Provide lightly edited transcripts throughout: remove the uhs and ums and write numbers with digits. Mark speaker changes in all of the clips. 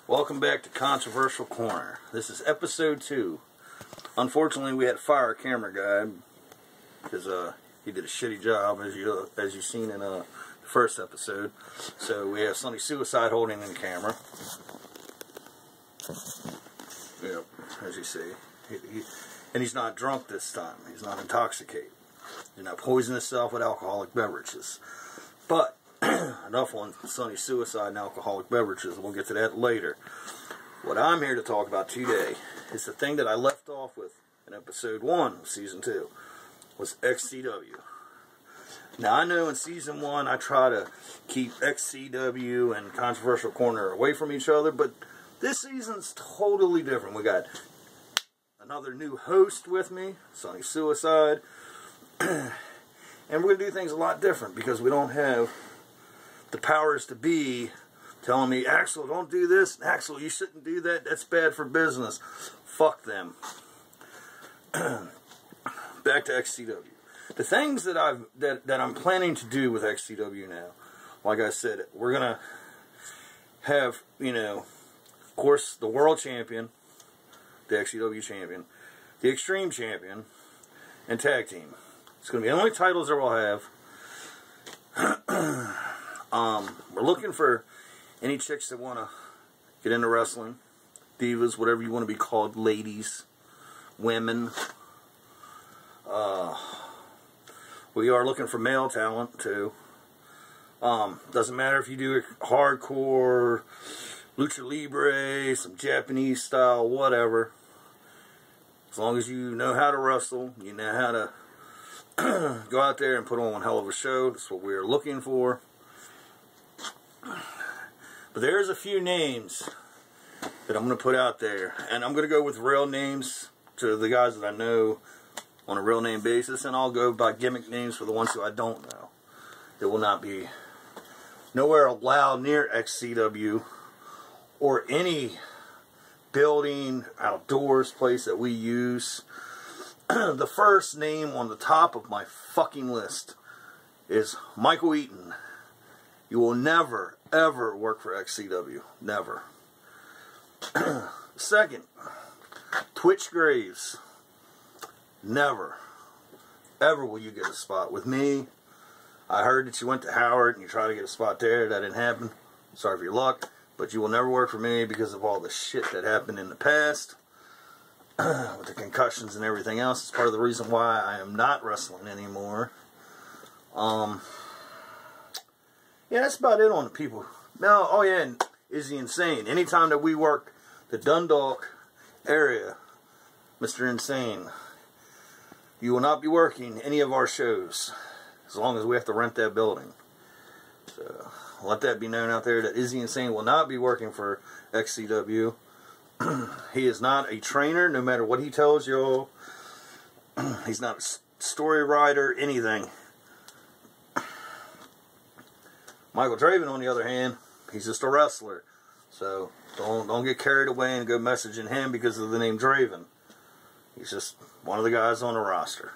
Speaker 1: Welcome back to Controversial Corner. This is episode 2. Unfortunately, we had to fire our camera guy because he did a shitty job, as you've seen in the first episode. So we have Sonny Suicide holding in the camera. Yep, as you see. And he's not drunk this time. He's not intoxicated. He's not poisoning himself with alcoholic beverages. But enough on Sonny Suicide and alcoholic beverages. We'll get to that later. What I'm here to talk about today is the thing that I left off with in episode 1 of season 2 was XCW. Now I know in season 1 I try to keep XCW and Controversial Corner away from each other, but this season's totally different. We got another new host with me, Sonny Suicide, and we're going to do things a lot different because we don't have the powers to be telling me, Axl, don't do this, Axl, you shouldn't do that, that's bad for business. Fuck them. Back to XCW. The things that I'm planning to do with XCW now, like I said, we're gonna have, of course, the World Champion, the XCW Champion, the Extreme Champion, and Tag Team. It's gonna be the only titles that we'll have. We're looking for any chicks that want to get into wrestling, divas, whatever you want to be called, ladies, women. We are looking for male talent too. Doesn't matter if you do hardcore, lucha libre, some Japanese style, whatever. As long as you know how to wrestle, you know how to go out there and put on one hell of a show. That's what we're looking for. But there's a few names that I'm going to put out there. And I'm going to go with real names to the guys that I know on a real name basis. And I'll go by gimmick names for the ones who I don't know. It will not be nowhere allowed near XCW or any building, outdoors place that we use. The first name on the top of my fucking list is Michael Eaton. You will never, ever work for XCW. Never. Second, Twitch Graves. Never, ever will you get a spot with me. I heard that you went to Howard and you tried to get a spot there. That didn't happen. Sorry for your luck. But you will never work for me because of all the shit that happened in the past. With the concussions and everything else. It's part of the reason why I am not wrestling anymore. Yeah, that's about it on the people. Now, oh yeah, and Is He Insane? Anytime that we work the Dundalk area, Mr. Insane, you will not be working any of our shows as long as we have to rent that building. So, let that be known out there that Is He Insane will not be working for XCW. He is not a trainer, no matter what he tells you. He's not a story writer, anything. Michael Draven, on the other hand, he's just a wrestler. So don't get carried away and go messaging him because of the name Draven. He's just one of the guys on the roster.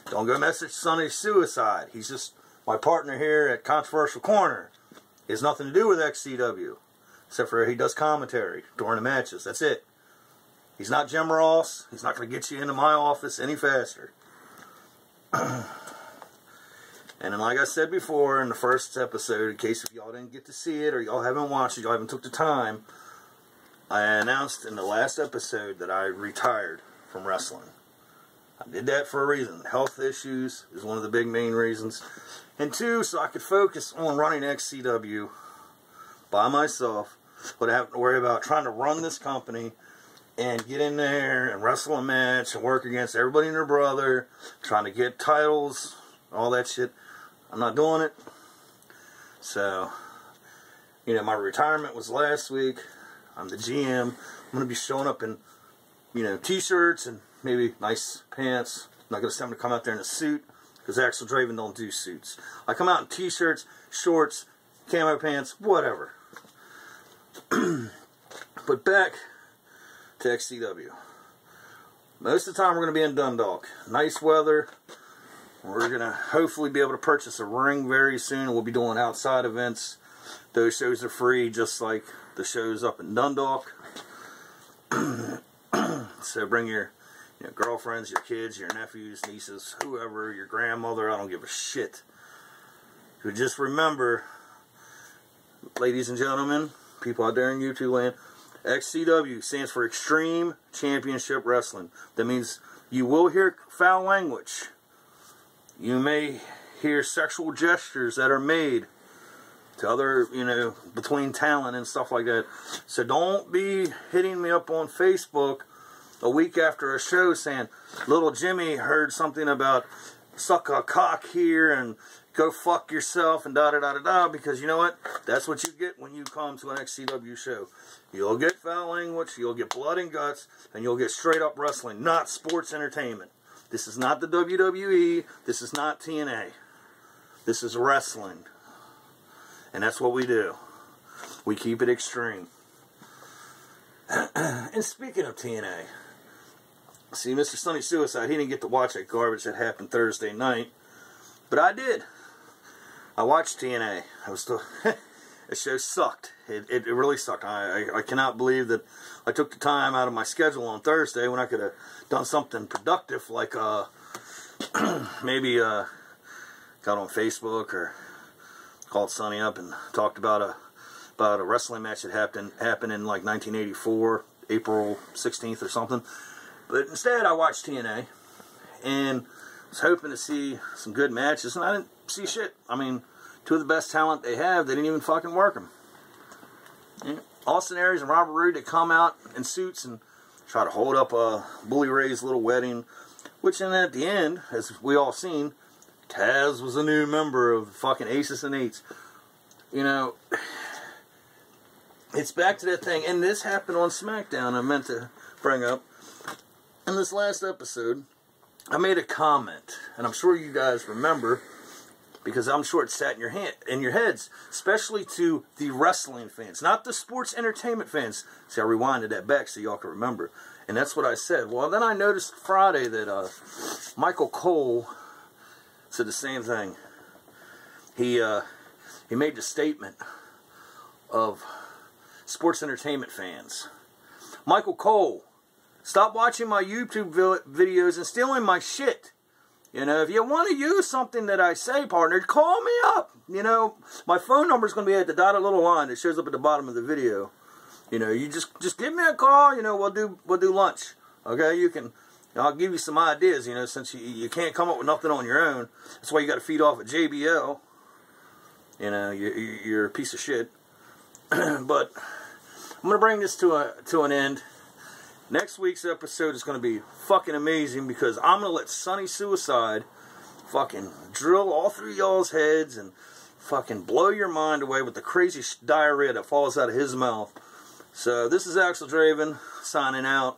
Speaker 1: Don't go message Sonny Suicide. He's just my partner here at Controversial Corner. He has nothing to do with XCW. Except for he does commentary during the matches. That's it. He's not Jim Ross. He's not going to get you into my office any faster. And then, like I said before in the first episode, in case if y'all didn't get to see it or y'all haven't watched it, y'all haven't took the time, I announced in the last episode that I retired from wrestling. I did that for a reason. Health issues is one of the big main reasons. And 2, so I could focus on running XCW by myself, but I have to worry about trying to run this company and get in there and wrestle a match and work against everybody and their brother, trying to get titles, all that shit. I'm not doing it. So, my retirement was last week. I'm the GM. I'm going to be showing up in, t-shirts and maybe nice pants. I'm not going to tell them to come out there in a suit because Axl Draven don't do suits. I come out in t-shirts, shorts, camo pants, whatever. But back to XCW. Most of the time we're going to be in Dundalk. Nice weather. We're going to hopefully be able to purchase a ring very soon. We'll be doing outside events Those shows are free, just like the shows up in Dundalk. So bring your girlfriends, your kids, your nephews, nieces, whoever, your grandmother, I don't give a shit. So just remember, ladies and gentlemen, people out there in YouTube land, XCW stands for Extreme Championship Wrestling. That means you will hear foul language. You may hear sexual gestures that are made to other, between talent and stuff like that. So don't be hitting me up on Facebook a week after a show saying, little Jimmy heard something about suck a cock here and go fuck yourself and da-da-da-da-da, because you know what? That's what you get when you come to an XCW show. You'll get foul language, you'll get blood and guts, and you'll get straight up wrestling, not sports entertainment. This is not the WWE, this is not TNA. This is wrestling. And that's what we do. We keep it extreme. And speaking of TNA, see, Mr. Sunny Suicide, he didn't get to watch that garbage that happened Thursday night. But I did. I watched TNA. I was still... The show sucked. It really sucked. I cannot believe that I took the time out of my schedule on Thursday when I could have done something productive, like maybe got on Facebook or called Sonny up and talked about a wrestling match that happened in like 1984, April 16th or something. But instead, I watched TNA and was hoping to see some good matches, and I didn't see shit. I mean, two of the best talent they have, they didn't even fucking work them. Austin Aries and Robert Roode, they come out in suits and try to hold up Bully Ray's little wedding, which then at the end, as we all seen, Taz was a new member of fucking Aces and Eights. It's back to that thing, and this happened on SmackDown. I meant to bring up in this last episode. I made a comment, and I'm sure you guys remember, because I'm sure it sat in your heads, especially to the wrestling fans, not the sports entertainment fans. See, I rewinded that back so y'all can remember, and that's what I said. Well, then I noticed Friday that Michael Cole said the same thing. He made the statement of sports entertainment fans. Michael Cole, stop watching my YouTube videos and stealing my shit. If you want to use something that I say, partner, call me up. My phone number is going to be at the dotted little line that shows up at the bottom of the video. You just give me a call. We'll do lunch. Okay, I'll give you some ideas. Since you can't come up with nothing on your own, that's why you got to feed off at JBL. You're a piece of shit. But I'm going to bring this to an end. Next week's episode is going to be fucking amazing, because I'm going to let Sunny Suicide fucking drill all through y'all's heads and fucking blow your mind away with the crazy diarrhea that falls out of his mouth. So this is Axl Draven signing out.